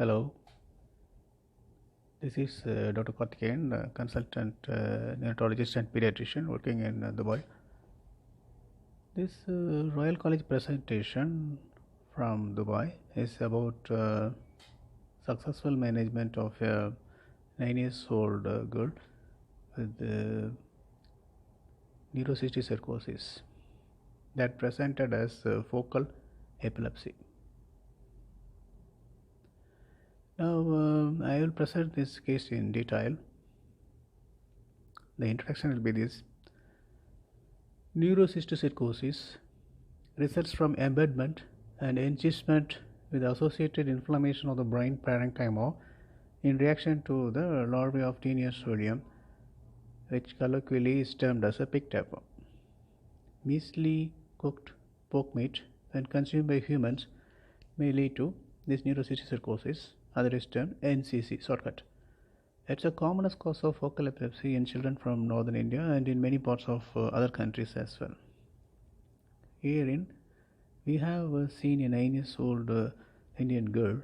Hello, this is Dr. Karthikeyan, consultant neurologist and pediatrician working in Dubai. This Royal College presentation from Dubai is about successful management of a 9 years old girl with neurocysticercosis that presented as focal epilepsy. Now, I will present this case in detail. The introduction will be this. Neurocysticercosis results from embedment and enchantment with associated inflammation of the brain parenchyma in reaction to the larvae of Taenia sodium, which colloquially is termed as a pig tapeworm. Measly cooked pork meat, when consumed by humans, may lead to this neurocysticercosis, otherwise termed NCC shortcut. It's a commonest cause of focal epilepsy in children from northern India and in many parts of other countries as well. Herein, we have seen a 9 years old Indian girl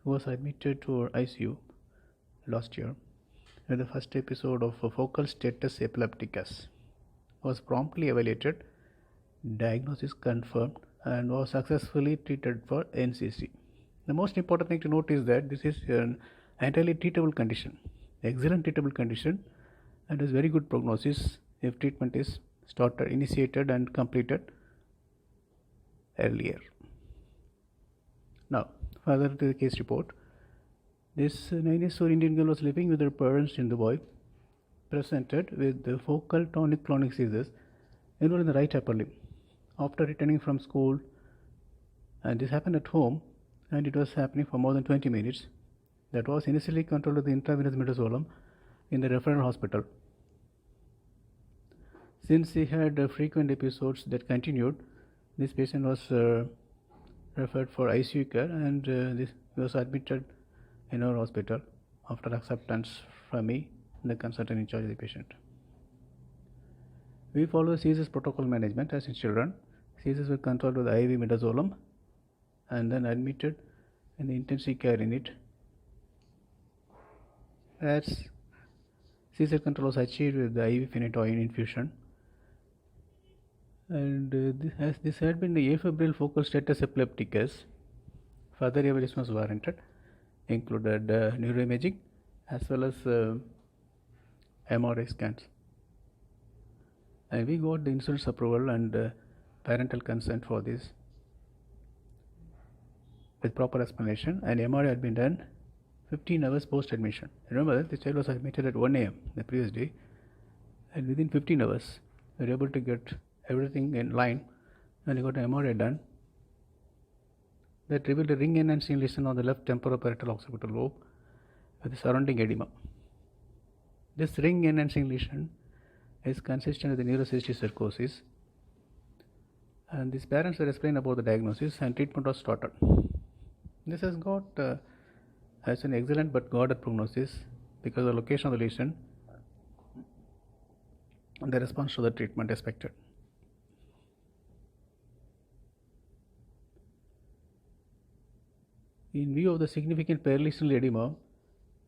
who was admitted to our ICU last year with the first episode of focal status epilepticus. Was promptly evaluated, diagnosis confirmed, and was successfully treated for NCC. The most important thing to note is that this is an entirely treatable condition, excellent treatable condition, and is very good prognosis if treatment is started, initiated, and completed earlier. Now, further to the case report. This 9 years old Indian girl was living with her parents in Dubai, presented with the focal tonic-clonic seizures involved in the right upper limb after returning from school, and this happened at home, and it was happening for more than 20 minutes. That was initially controlled with the intravenous midazolam in the referral hospital. Since he had frequent episodes that continued, this patient was referred for ICU care, and this was admitted in our hospital after acceptance from me, the consultant in charge of the patient. We follow seizures protocol management as in children. Seizures were controlled with IV midazolam and then admitted in the intensive care unit. As seizure control was achieved with the IV phenytoin infusion, and this had been the afebrile focal status epilepticus, further evaluation was warranted, included neuroimaging as well as MRI scans. And we got the insurance approval and parental consent for this with proper explanation, and MRI had been done 15 hours post admission. Remember that the child was admitted at 1 a.m. the previous day, and within 15 hours we were able to get everything in line, and we got an MRI done that revealed a ring enhancing lesion on the left temporoparietal occipital lobe with the surrounding edema. This ring enhancing lesion is consistent with the neurocysticercosis, and these parents were explained about the diagnosis and treatment was started. This has got has an excellent but guarded prognosis because of the location of the lesion and the response to the treatment expected. In view of the significant perilesional edema,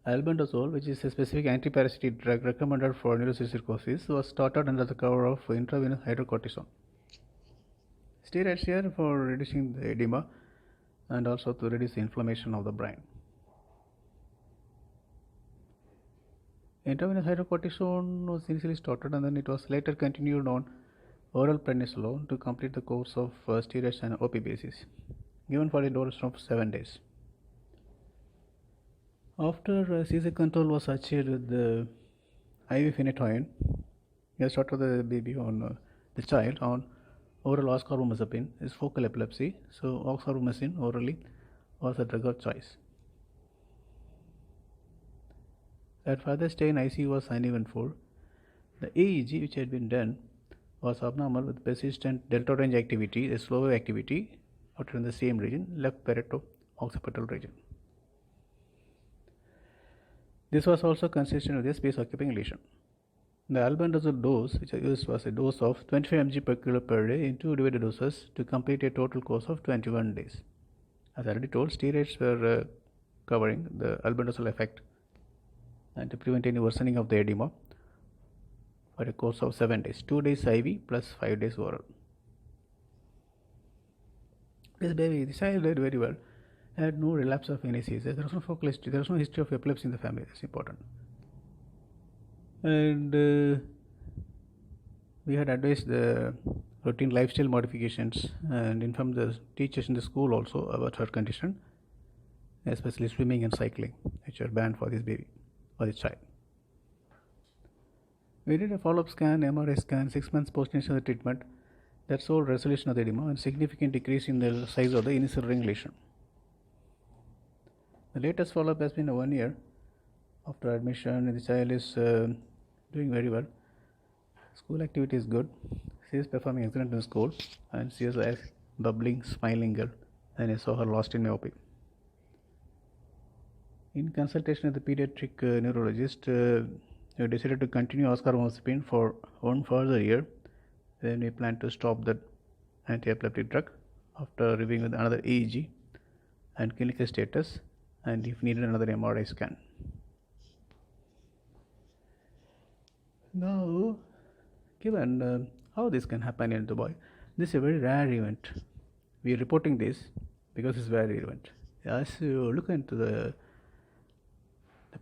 Albendazole, which is a specific antiparasitic drug recommended for neurocysticercosis, was started under the cover of intravenous hydrocortisone. Steroids here for reducing the edema and also to reduce the inflammation of the brain. Intravenous hydrocortisone was initially started, and then it was later continued on oral prednisolone to complete the course of steroids and OP basis, given for a duration of 7 days. After seizure control was achieved with the IV phenytoin, we started the baby on the child on oral oxcarbazepine. Is focal epilepsy, so oxcarbazepine orally was a drug of choice. At further stay in ICU was uneventful. The EEG which had been done was abnormal with persistent delta range activity, a slower activity occurred in the same region, left parieto occipital region. This was also consistent with a space occupying lesion. The albendazole dose which I used was a dose of 25 mg per kilo per day in 2 divided doses to complete a total course of 21 days. As I already told, steroids were covering the albendazole effect and to prevent any worsening of the edema for a course of 7 days, 2 days IV plus 5 days oral. This child did very well, had no relapse of any seizures, there was no focal history, there was no history of epilepsy in the family, that's important. And we had advised the routine lifestyle modifications and informed the teachers in the school also about her condition, especially swimming and cycling, which are banned for this baby or this child. We did a follow-up scan, MRI scan, 6 months post-initial treatment that showed resolution of the edema and significant decrease in the size of the initial ring lesion. The latest follow-up has been 1 year after admission. The child is doing very well. School activity is good. She is performing excellent in school, and she is a bubbling, smiling girl, and I saw her lost in myopia. In consultation with the pediatric neurologist, we decided to continue oscarbazepine for 1 further year. Then we plan to stop that anti-epileptic drug after reviewing with another EEG and clinical status, and if needed another MRI scan. Now, given how this can happen in the boy, this is a very rare event. We are reporting this because it's a rare event. As you look into the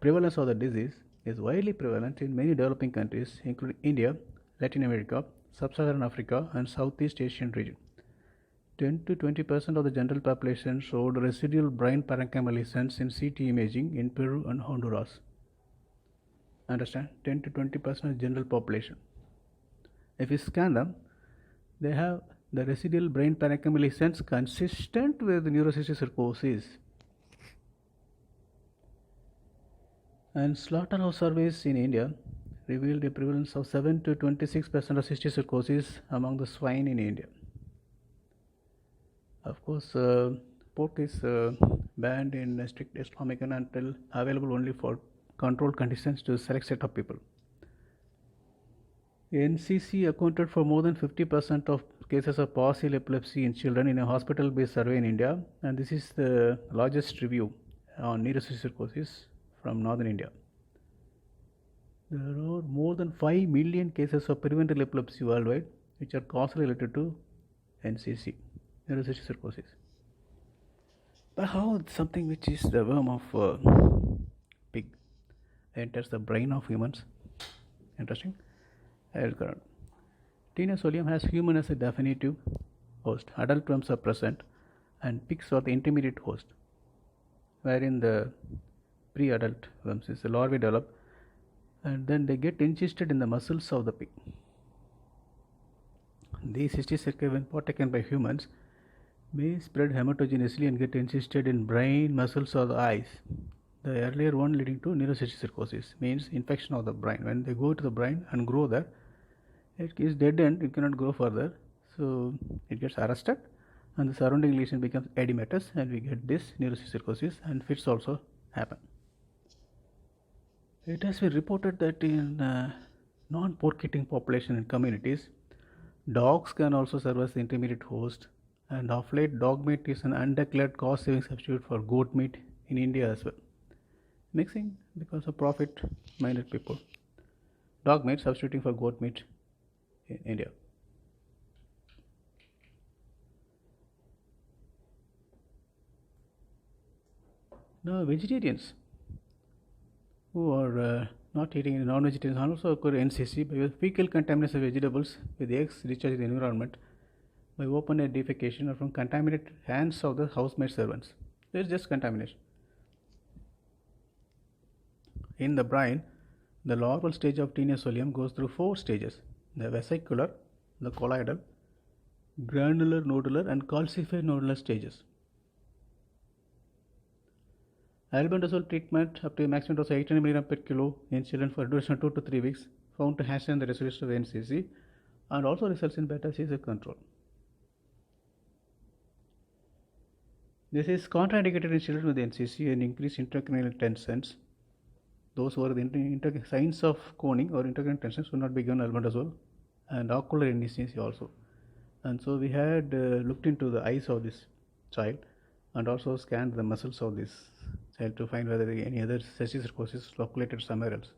prevalence of the disease is widely prevalent in many developing countries, including India, Latin America, Sub-Saharan Africa, and Southeast Asian region. 10 to 20% of the general population showed residual brain parenchymal lesions in CT imaging in Peru and Honduras. Understand? 10 to 20% of the general population. If you scan them, they have the residual brain parenchymal lesions consistent with neurocysticercosis. And slaughterhouse surveys in India revealed a prevalence of 7 to 26% of cysticercosis among the swine in India. Of course, pork is banned in strict Islamic and until available only for controlled conditions to select set of people. NCC accounted for more than 50% of cases of partial epilepsy in children in a hospital-based survey in India, and this is the largest review on neurocysticercosis from northern India. There are more than 5 million cases of preventable epilepsy worldwide, which are causally related to NCC, neurocysticercosis. But how something which is the worm of pig enters the brain of humans? Interesting. Tenosolium has human as a definitive host. Adult worms are present, and pigs are the intermediate host, wherein the pre-adult worms is the larvae develop, and then they get encysted in the muscles of the pig. These cysticerca, when partaken by humans, may spread hematogenously and get encysted in brain, muscles, or the eyes. The earlier one leading to neurocysticercosis means infection of the brain. When they go to the brain and grow there, it is dead end, it cannot grow further, so it gets arrested and the surrounding lesion becomes edematous, and we get this neurocysticercosis, and fits also happen. It has been reported that in non-pork eating population in communities, dogs can also serve as the intermediate host, and of late dog meat is an undeclared cost saving substitute for goat meat in India as well. Mixing because of profit minded people. Dog meat substituting for goat meat in India. Now vegetarians who are not eating any non-vegetarians also occur NCC by fecal contamination of vegetables with eggs discharged in the environment by open air defecation or from contaminated hands of the housemaid servants. There is just contamination. In the brain, the larval stage of tenosolium goes through 4 stages: the vesicular, the colloidal, granular nodular, and calcified nodular stages. Albendazole treatment up to a maximum dose of 800 mg per kilo in children for a duration of 2 to 3 weeks found to hasten the resolution of the NCC and also results in better seizure control. This is contraindicated in children with NCC and increased intracranial tensions. Those who are the signs of coning or intracranial tensions should not be given albendazole, and ocular anesthesia also. And so we had looked into the eyes of this child and also scanned the muscles of this help to find whether any other cysticercosis is located somewhere else.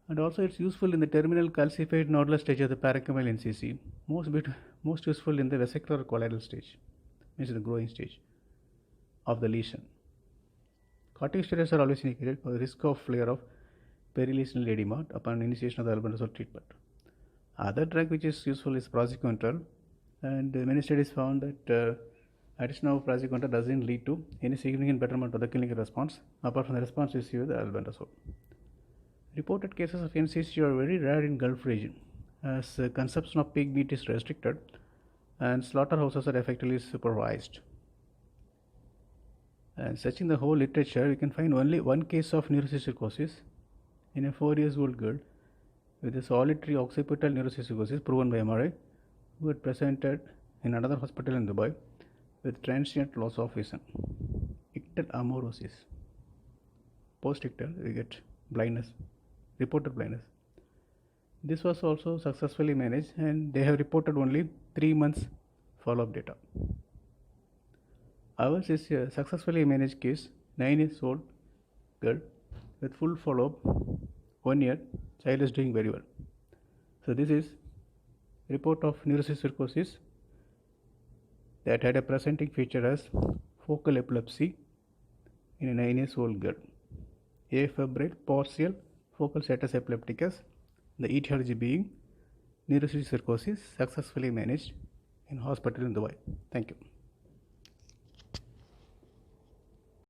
And also it's useful in the terminal calcified nodular stage of the parenchymal NCC, most useful in the vesicular colloidal stage, means the growing stage of the lesion. Corticosteroids are always indicated for the risk of flare of perilesional edema upon initiation of the albendazole treatment. Other drug which is useful is praziquantel, and many studies found that addition of praziquantel doesn't lead to any significant betterment of the clinical response apart from the response you see with the albendazole. Reported cases of NCC are very rare in Gulf region, as consumption of pig meat is restricted and slaughterhouses are effectively supervised. And searching the whole literature, we can find only one case of neurocysticercosis in a 4-year-old girl with a solitary occipital neurocysticercosis proven by MRI, who had presented in another hospital in Dubai with transient loss of vision, ictal amaurosis. Post-ictal, we get blindness, reported blindness. This was also successfully managed, and they have reported only 3 months follow-up data. Ours is a successfully managed case, 9-year-old girl with full follow-up, 1 year, child is doing very well. So this is report of neurocysticercosis that had a presenting feature as focal epilepsy in a 9-year-old girl. Afebrile partial focal status epilepticus, the etiology being neurocysticercosis, successfully managed in hospital in Dubai. Thank you.